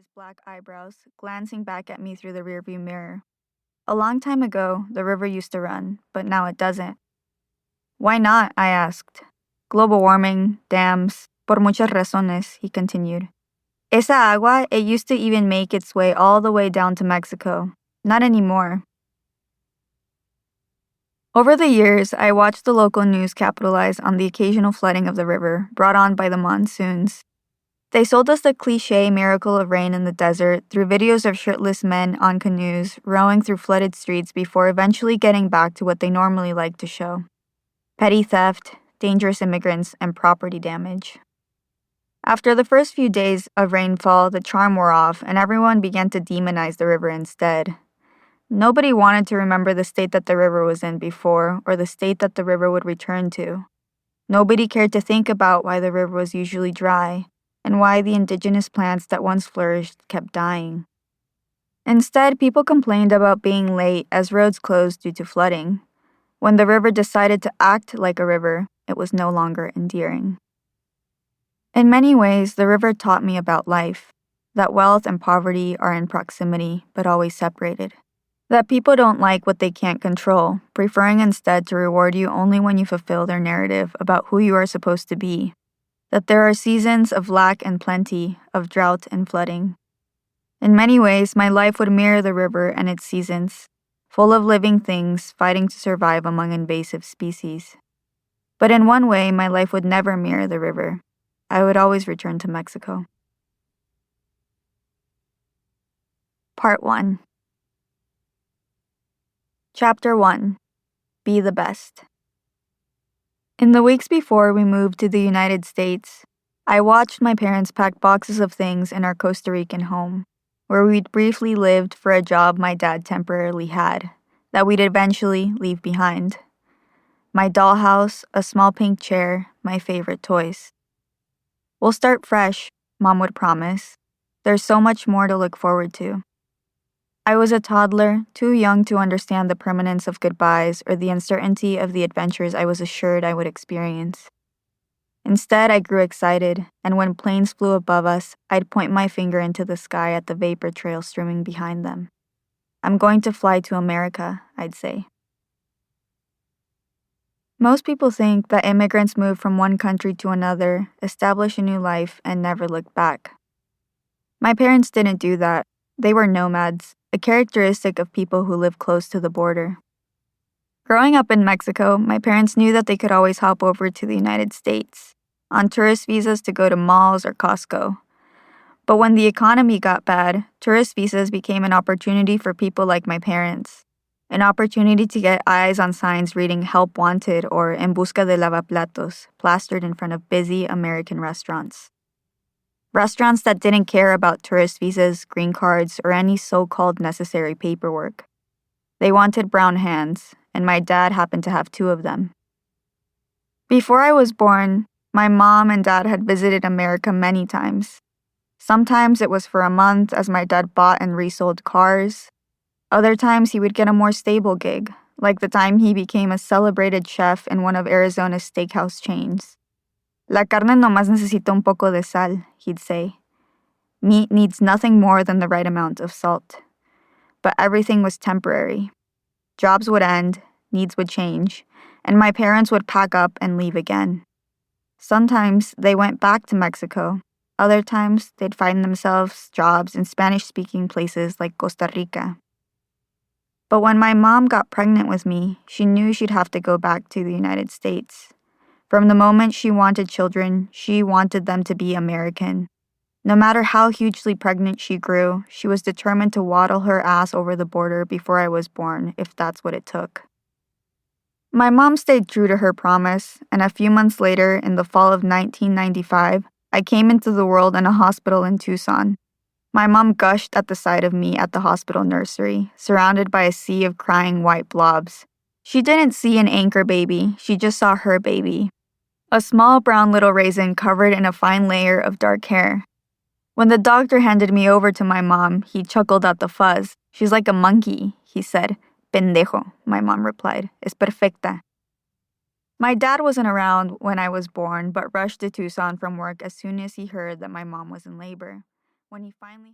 his black eyebrows, glancing back at me through the rearview mirror. A long time ago, the river used to run, but now it doesn't. Why not? I asked. Global warming, dams, por muchas razones, he continued. Esa agua, it used to even make its way all the way down to Mexico. Not anymore. Over the years, I watched the local news capitalize on the occasional flooding of the river brought on by the monsoons. They sold us the cliché miracle of rain in the desert through videos of shirtless men on canoes rowing through flooded streets before eventually getting back to what they normally like to show: petty theft, dangerous immigrants, and property damage. After the first few days of rainfall, the charm wore off and everyone began to demonize the river instead. Nobody wanted to remember the state that the river was in before, or the state that the river would return to. Nobody cared to think about why the river was usually dry, and why the indigenous plants that once flourished kept dying. Instead, people complained about being late as roads closed due to flooding. When the river decided to act like a river, it was no longer endearing. In many ways, the river taught me about life, that wealth and poverty are in proximity, but always separated. That people don't like what they can't control, preferring instead to reward you only when you fulfill their narrative about who you are supposed to be. That there are seasons of lack and plenty, of drought and flooding. In many ways, my life would mirror the river and its seasons, full of living things fighting to survive among invasive species. But in one way, my life would never mirror the river. I would always return to Mexico. Part 1. Chapter 1. Be the Best. In the weeks before we moved to the United States, I watched my parents pack boxes of things in our Costa Rican home, where we'd briefly lived for a job my dad temporarily had, that we'd eventually leave behind. My dollhouse, a small pink chair, my favorite toys. We'll start fresh, Mom would promise. There's so much more to look forward to. I was a toddler, too young to understand the permanence of goodbyes or the uncertainty of the adventures I was assured I would experience. Instead, I grew excited, and when planes flew above us, I'd point my finger into the sky at the vapor trail streaming behind them. I'm going to fly to America, I'd say. Most people think that immigrants move from one country to another, establish a new life, and never look back. My parents didn't do that. They were nomads, a characteristic of people who live close to the border. Growing up in Mexico, my parents knew that they could always hop over to the United States, on tourist visas to go to malls or Costco. But when the economy got bad, tourist visas became an opportunity for people like my parents. An opportunity to get eyes on signs reading "Help Wanted" or "En busca de lavaplatos" plastered in front of busy American restaurants. Restaurants that didn't care about tourist visas, green cards, or any so-called necessary paperwork. They wanted brown hands, and my dad happened to have 2 of them. Before I was born, my mom and dad had visited America many times. Sometimes it was for a month as my dad bought and resold cars. Other times he would get a more stable gig, like the time he became a celebrated chef in one of Arizona's steakhouse chains. La carne nomás necesita un poco de sal, he'd say. Meat needs nothing more than the right amount of salt. But everything was temporary. Jobs would end, needs would change, and my parents would pack up and leave again. Sometimes they went back to Mexico. Other times they'd find themselves jobs in Spanish-speaking places like Costa Rica. But when my mom got pregnant with me, she knew she'd have to go back to the United States. From the moment she wanted children, she wanted them to be American. No matter how hugely pregnant she grew, she was determined to waddle her ass over the border before I was born, if that's what it took. My mom stayed true to her promise, and a few months later, in the fall of 1995, I came into the world in a hospital in Tucson. My mom gushed at the sight of me at the hospital nursery, surrounded by a sea of crying white blobs. She didn't see an anchor baby, she just saw her baby. A small brown little raisin covered in a fine layer of dark hair. When the doctor handed me over to my mom, he chuckled at the fuzz. She's like a monkey, he said. Pendejo, my mom replied. Es perfecta. My dad wasn't around when I was born, but rushed to Tucson from work as soon as he heard that my mom was in labor. When he finally...